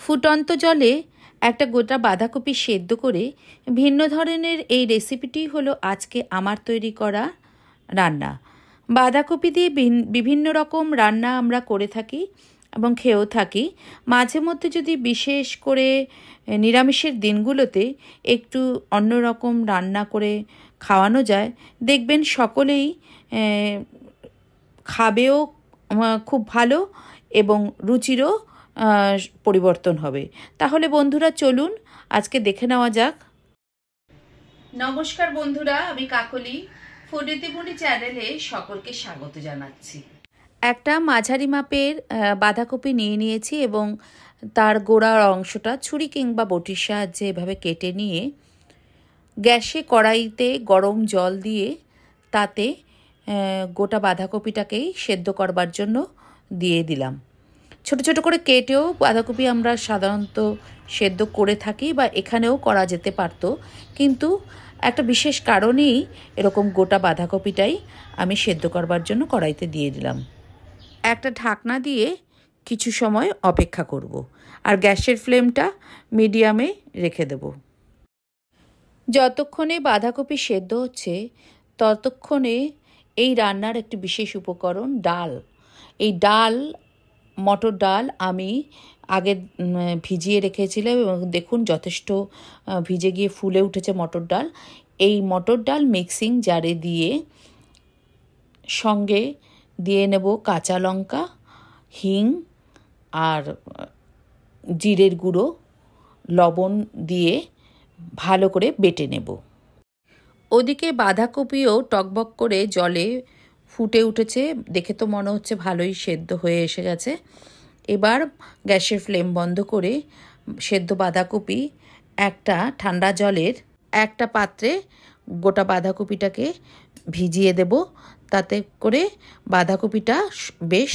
ফুটন্ত জলে একটা গোটা বাঁধাকপি সেদ্ধ করে ভিন্ন ধরনের এই রেসিপিটি হলো আজকে আমার তৈরি করা রান্না। বাঁধাকপি দিয়ে বিভিন্ন রকম রান্না আমরা করে থাকি এবং খেয়েও থাকি। মাঝে মধ্যে যদি বিশেষ করে নিরামিষের দিনগুলোতে একটু অন্যরকম রান্না করে খাওয়ানো যায়, দেখবেন সকলেই খাবেও খুব ভালো এবং রুচিরও পরিবর্তন হবে। তাহলে বন্ধুরা চলুন আজকে দেখে নেওয়া যাক। নমস্কার বন্ধুরা, আমি কাকলি ফুডিতিপুনি চ্যানেলে সকলকে স্বাগত জানাচ্ছি। একটা মাঝারি মাপের বাঁধাকপি নিয়ে নিয়েছি এবং তার গোড়ার অংশটা ছুরি কিংবা বটির সাহায্যে এভাবে কেটে নিয়ে গ্যাসে কড়াইতে গরম জল দিয়ে তাতে গোটা বাঁধাকপিটাকেই সেদ্ধ করবার জন্য দিয়ে দিলাম। ছোট ছোট করে কেটেও বাঁধাকপি আমরা সাধারণত সেদ্ধ করে থাকি বা এখানেও করা যেতে পারত, কিন্তু একটা বিশেষ কারণেই এরকম গোটা বাঁধাকপিটাই আমি সেদ্ধ করবার জন্য কড়াইতে দিয়ে দিলাম। একটা ঢাকনা দিয়ে কিছু সময় অপেক্ষা করব আর গ্যাসের ফ্লেমটা মিডিয়ামে রেখে দেব। যতক্ষণে বাঁধাকপি সেদ্ধ হচ্ছে ততক্ষণে এই রান্নার একটি বিশেষ উপকরণ ডাল। এই ডাল, মটর ডাল আমি আগে ভিজিয়ে রেখেছিলাম এবং দেখুন যথেষ্ট ভিজে গিয়ে ফুলে উঠেছে মটর ডাল। এই মটর ডাল মিক্সিং জারে দিয়ে সঙ্গে দিয়ে নেব কাঁচা লঙ্কা, হিং আর জিরের গুঁড়ো, লবণ দিয়ে ভালো করে বেটে নেব। ওদিকে বাঁধাকপিও টকবক করে জলে ফুটে উঠেছে, দেখে তো মনে হচ্ছে ভালোই সেদ্ধ হয়ে এসে গেছে। এবার গ্যাসের ফ্লেম বন্ধ করে সেদ্ধ বাঁধাকপি একটা ঠান্ডা জলের একটা পাত্রে গোটা বাঁধাকপিটাকে ভিজিয়ে দেব, তাতে করে বাঁধাকপিটা বেশ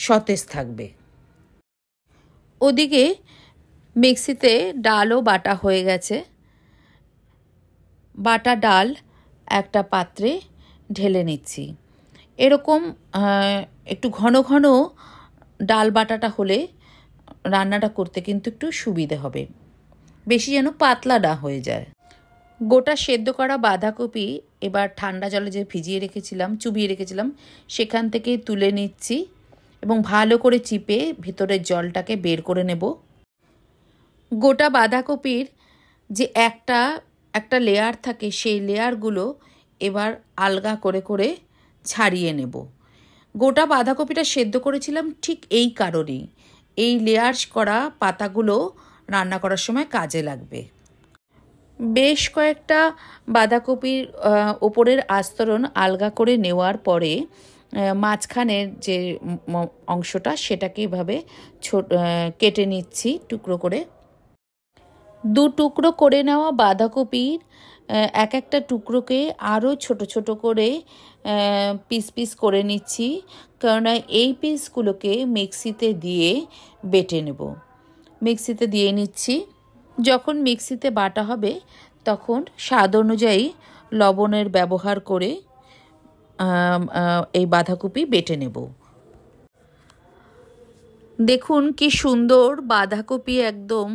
সতেজ থাকবে। ওদিকে মিক্সিতে ডালও বাটা হয়ে গেছে। বাটা ডাল একটা পাত্রে ঢেলে নিচ্ছি। এরকম একটু ঘন ঘন ডাল বাটাটা হলে রান্নাটা করতে কিন্তু একটু সুবিধে হবে, বেশি যেন পাতলা না হয়ে যায়। গোটা সেদ্ধ করা বাঁধাকপি এবার ঠান্ডা জলে যে ভিজিয়ে রেখেছিলাম, চুবিয়ে রেখেছিলাম, সেখান থেকে তুলে নিচ্ছি এবং ভালো করে চিপে ভিতরের জলটাকে বের করে নেব। গোটা বাঁধাকপির যে একটা লেয়ার থাকে, সেই লেয়ারগুলো এবার আলগা করে করে ছাড়িয়ে নেব। গোটা বাঁধাকপিটা সেদ্ধ করেছিলাম ঠিক এই কারণেই, এই লেয়ার্স করা পাতাগুলো রান্না করার সময় কাজে লাগবে। বেশ কয়েকটা বাঁধাকপির ওপরের আস্তরণ আলগা করে নেওয়ার পরে মাঝখানের যে অংশটা সেটাকে এভাবে কেটে নিচ্ছি টুকরো করে। দু টুকরো করে নেওয়া বাঁধাকপির এক একটা টুকরোকে আরও ছোট ছোট করে পিস পিস করে নিচ্ছি, কেননা এই পিসগুলোকে মিক্সিতে দিয়ে বেটে নেব। মিক্সিতে দিয়ে নিচ্ছি। যখন মিক্সিতে বাটা হবে তখন স্বাদ অনুযায়ী লবণের ব্যবহার করে এই বাঁধাকপি বেটে নেব। দেখুন কি সুন্দর বাঁধাকপি একদম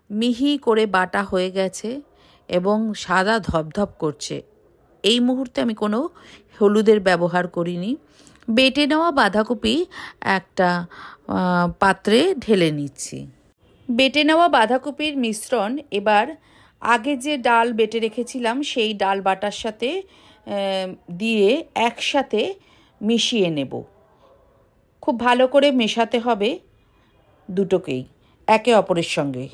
মিহি করে বাটা হয়ে গেছে এবং সাদা ধপধপ করছে। এই মুহূর্তে আমি কোনো হলুদের ব্যবহার করিনি। বেটে নেওয়া বাঁধাকপি একটা পাত্রে ঢেলে নিচ্ছি। বেটে নেওয়া বাঁধাকপির মিশ্রণ এবার আগে যে ডাল বেটে রেখেছিলাম সেই ডাল বাটার সাথে দিয়ে একসাথে মিশিয়ে নেব। খুব ভালো করে মেশাতে হবে দুটোকেই একে অপরের সঙ্গে।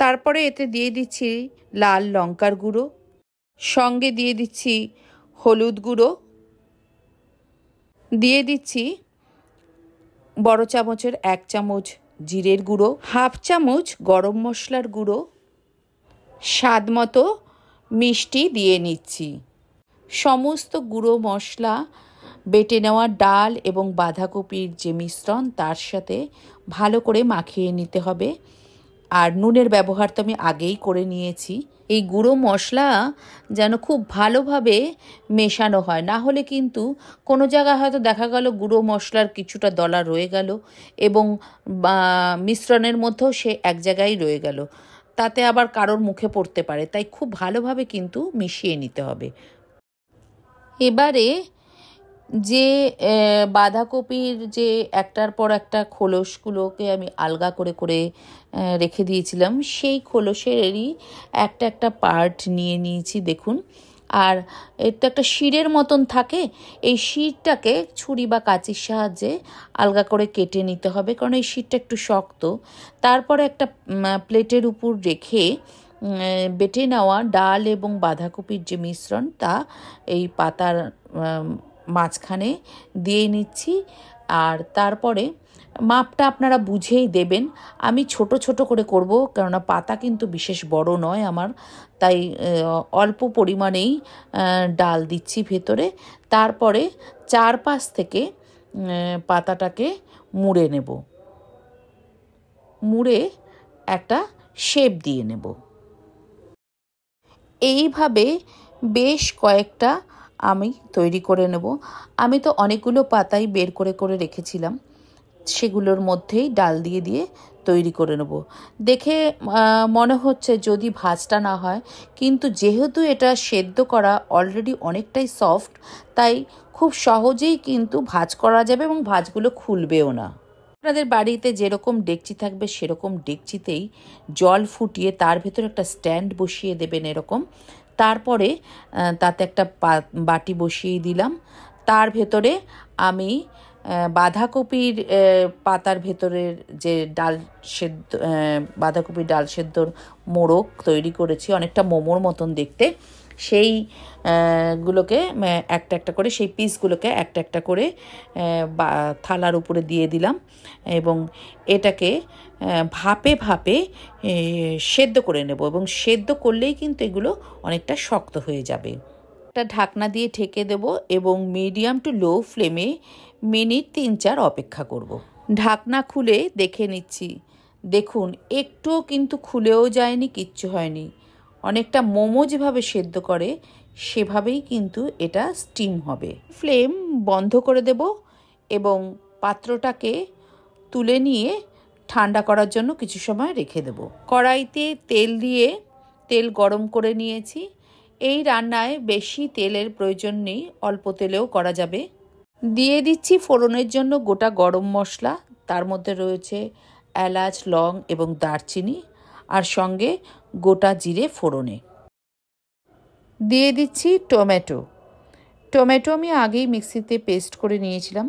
তারপরে এতে দিয়ে দিচ্ছি লাল লঙ্কার গুঁড়ো, সঙ্গে দিয়ে দিচ্ছি হলুদ গুঁড়ো, দিয়ে দিচ্ছি বড় চামচের 1 চামচ জিরের গুঁড়ো, হাফ চামচ গরম মশলার গুঁড়ো, স্বাদ মতো মিষ্টি দিয়ে নিচ্ছি। সমস্ত গুঁড়ো মশলা বেটে নেওয়া ডাল এবং বাঁধাকপির যে মিশ্রণ তার সাথে ভালো করে মাখিয়ে নিতে হবে আর নুনের ব্যবহার তো আমি আগেই করে নিয়েছি। এই গুঁড়ো মশলা যেন খুব ভালোভাবে মেশানো হয়, না হলে কিন্তু কোনো জায়গায় হয়তো দেখা গেল গুঁড়ো মশলার কিছুটা দলা রয়ে গেল এবং মিশ্রণের মধ্যেও সে এক জায়গায় রয়ে গেল, তাতে আবার কারোর মুখে পড়তে পারে। তাই খুব ভালোভাবে কিন্তু মিশিয়ে নিতে হবে। এবারে যে বাঁধাকপির যে একটার পর একটা খোলসগুলোকে আমি আলগা করে করে রেখে দিয়েছিলাম, সেই খোলসেরই একটা একটা পার্ট নিয়ে নিয়েছি দেখুন। আর এর তো একটা শিরের মতন থাকে, এই শিরটাকে ছুরি বা কাঁচির সাহায্যে আলগা করে কেটে নিতে হবে, কারণ এই শিরটা একটু শক্ত। তারপরে একটা প্লেটের উপর রেখে বেটে নেওয়া ডাল এবং বাঁধাকপির যে মিশ্রণ তা এই পাতার মাঝখানে দিয়ে নিচ্ছি। আর তারপরে মাপটা আপনারা বুঝেই দেবেন। আমি ছোট ছোট করে করব, কেননা পাতা কিন্তু বিশেষ বড় নয় আমার, তাই অল্প পরিমাণেই ডাল দিচ্ছি ভেতরে। তারপরে চারপাশ থেকে পাতাটাকে মুড়ে নেব, মুড়ে একটা শেপ দিয়ে নেব। এইভাবে বেশ কয়েকটা আমি তৈরি করে নেব। আমি তো অনেকগুলো পাতাই বের করে করে রেখেছিলাম, সেগুলোর মধ্যেই ডাল দিয়ে দিয়ে তৈরি করে নেব। দেখে মনে হচ্ছে যদি ভাজটা না হয়, কিন্তু যেহেতু এটা সেদ্ধ করা অলরেডি অনেকটাই সফট, তাই খুব সহজেই কিন্তু ভাজ করা যাবে এবং ভাজগুলো খুলবেও না। আপনাদের বাড়িতে যেরকম ডেকচি থাকবে সেরকম ডেকচিতেই জল ফুটিয়ে তার ভেতরে একটা স্ট্যান্ড বসিয়ে দেবেন এরকম। তারপরে তাতে একটা বাটি বসিয়ে দিলাম, তার ভেতরে আমি বাঁধাকপির পাতার ভেতরের যে ডাল সেদ্ধ, বাঁধাকপির ডাল সেদ্ধর মোড়ক তৈরি করেছি, অনেকটা মোমোর মতন দেখতে, সেই গুলোকে একটা একটা করে, সেই পিসগুলোকে একটা একটা করে থালার উপরে দিয়ে দিলাম এবং এটাকে ভাপে ভাপে সেদ্ধ করে নেব। এবং সেদ্ধ করলেই কিন্তু এগুলো অনেকটা শক্ত হয়ে যাবে। একটা ঢাকনা দিয়ে ঢেকে দেব এবং মিডিয়াম টু লো ফ্লেমে মিনিট 3-4 অপেক্ষা করব। ঢাকনা খুলে দেখে নিচ্ছি, দেখুন একটুও কিন্তু খুলেও যায়নি, কিচ্ছু হয়নি। অনেকটা মোমো যেভাবে সেদ্ধ করে সেভাবেই কিন্তু এটা স্টিম হবে। ফ্লেম বন্ধ করে দেব এবং পাত্রটাকে তুলে নিয়ে ঠান্ডা করার জন্য কিছু সময় রেখে দেব। কড়াইতে তেল দিয়ে তেল গরম করে নিয়েছি। এই রান্নায় বেশি তেলের প্রয়োজন নেই, অল্প তেলেও করা যাবে। দিয়ে দিচ্ছি ফোড়নের জন্য গোটা গরম মশলা, তার মধ্যে রয়েছে এলাচ, লং এবং দারচিনি, আর সঙ্গে গোটা জিরে ফোড়নে। দিয়ে দিচ্ছি টমেটো। টমেটো আমি আগেই মিক্সিতে পেস্ট করে নিয়েছিলাম।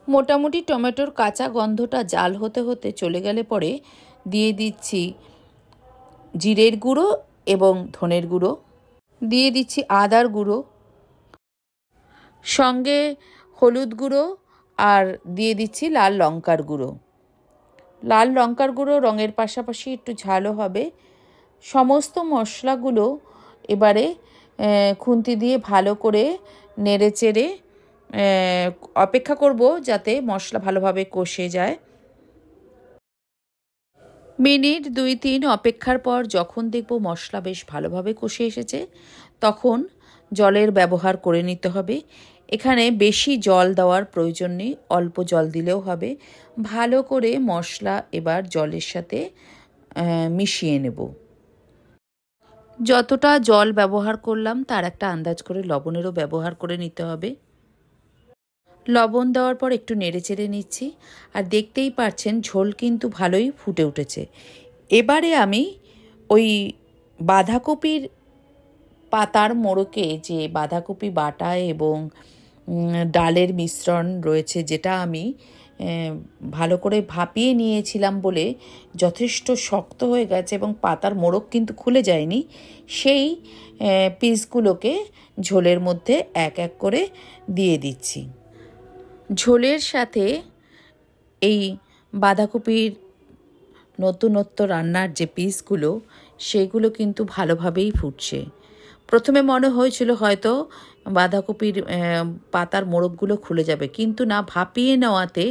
মোটামুটি টমেটোর কাঁচা গন্ধটা জাল হতে হতে চলে গেলে পরে দিয়ে দিচ্ছি জিরের গুঁড়ো এবং ধনের গুঁড়ো, দিয়ে দিচ্ছি আদার গুঁড়ো, সঙ্গে হলুদ গুঁড়ো, আর দিয়ে দিচ্ছি লাল লঙ্কার গুঁড়ো। লাল লঙ্কার গুঁড়ো রঙের পাশাপাশি একটু ঝালও হবে। সমস্ত মশলাগুলো এবারে খুন্তি দিয়ে ভালো করে নেড়ে চেড়ে অপেক্ষা করব যাতে মশলা ভালোভাবে কষে যায়। মিনিট 2-3 অপেক্ষার পর যখন দেখব মশলা বেশ ভালোভাবে কষে এসেছে, তখন জলের ব্যবহার করে নিতে হবে। এখানে বেশি জল দেওয়ার প্রয়োজন নেই, অল্প জল দিলেও হবে। ভালো করে মশলা এবার জলের সাথে মিশিয়ে নেব। যতটা জল ব্যবহার করলাম তার একটা আন্দাজ করে লবণেরও ব্যবহার করে নিতে হবে। লবণ দেওয়ার পর একটু নেড়েচেড়ে নিচ্ছি, আর দেখতেই পাচ্ছেন ঝোল কিন্তু ভালোই ফুটে উঠেছে। এবারে আমি ওই বাঁধাকপির পাতার মোড়কে যে বাঁধাকপি বাটা এবং ডালের মিশ্রণ রয়েছে, যেটা আমি ভালো করে ভাপিয়ে নিয়েছিলাম বলে যথেষ্ট শক্ত হয়ে গেছে এবং পাতার মোড়ক কিন্তু খুলে যায়নি, সেই পিসগুলোকে ঝোলের মধ্যে এক এক করে দিয়ে দিচ্ছি। ঝোলের সাথে এই বাঁধাকপির নতুনত্ব রান্নার যে পিসগুলো, সেগুলো কিন্তু ভালোভাবেই ফুটছে। প্রথমে মনে হয়েছিল হয়তো বাঁধাকপির পাতার মোড়কগুলো খুলে যাবে, কিন্তু না, ভাপিয়ে নেওয়াতে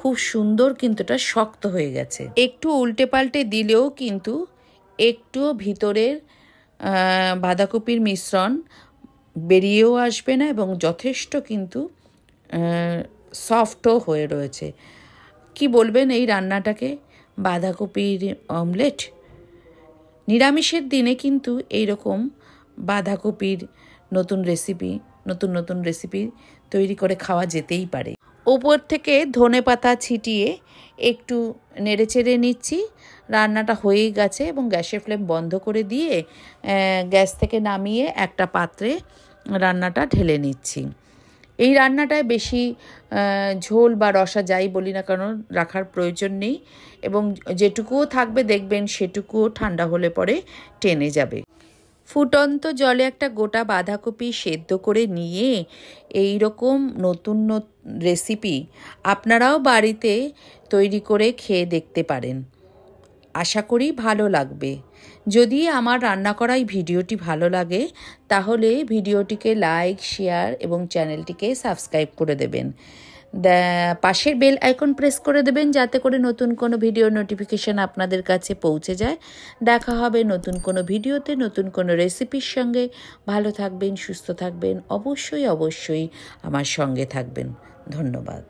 খুব সুন্দর কিন্তু এটা শক্ত হয়ে গেছে। একটু উল্টে পাল্টে দিলেও কিন্তু একটুও ভিতরের বাঁধাকপির মিশ্রণ বেরিয়েও আসবে না এবং যথেষ্ট কিন্তু সফটও হয়ে রয়েছে। কি বলবেন এই রান্নাটাকে? বাঁধাকপির অমলেট। নিরামিষের দিনে কিন্তু এইরকম বাঁধাকপির নতুন রেসিপি তৈরি করে খাওয়া যেতেই পারে। ওপর থেকে ধনেপাতা ছিটিয়ে একটু নেড়েচেড়ে নিচ্ছি। রান্নাটা হয়েই গেছে এবং গ্যাসের ফ্লেম বন্ধ করে দিয়ে গ্যাস থেকে নামিয়ে একটা পাত্রে রান্নাটা ঢেলে নিচ্ছি। এই রান্নাটায় বেশি ঝোল বা রসা যাই বলি না কেন রাখার প্রয়োজন নেই এবং যেটুকুও থাকবে দেখবেন সেটুকুও ঠান্ডা হলে পরে টেনে যাবে। ফুটন্ত জলে একটা গোটা বাঁধাকপি সেদ্ধ করে নিয়ে এই রকম নতুন রেসিপি আপনারাও বাড়িতে তৈরি করে খেয়ে দেখতে পারেন। আশা করি ভালো লাগবে। যদি আমার রান্না করা এই ভিডিওটি ভালো লাগে তাহলে ভিডিওটিকে লাইক, শেয়ার এবং চ্যানেলটিকে সাবস্ক্রাইব করে দেবেন। পাশের বেল আইকন প্রেস করে দেবেন যাতে করে নতুন কোনো ভিডিও নোটিফিকেশান আপনাদের কাছে পৌঁছে যায়। দেখা হবে নতুন কোনো ভিডিওতে নতুন কোনো রেসিপির সঙ্গে। ভালো থাকবেন, সুস্থ থাকবেন, অবশ্যই আমার সঙ্গে থাকবেন। ধন্যবাদ।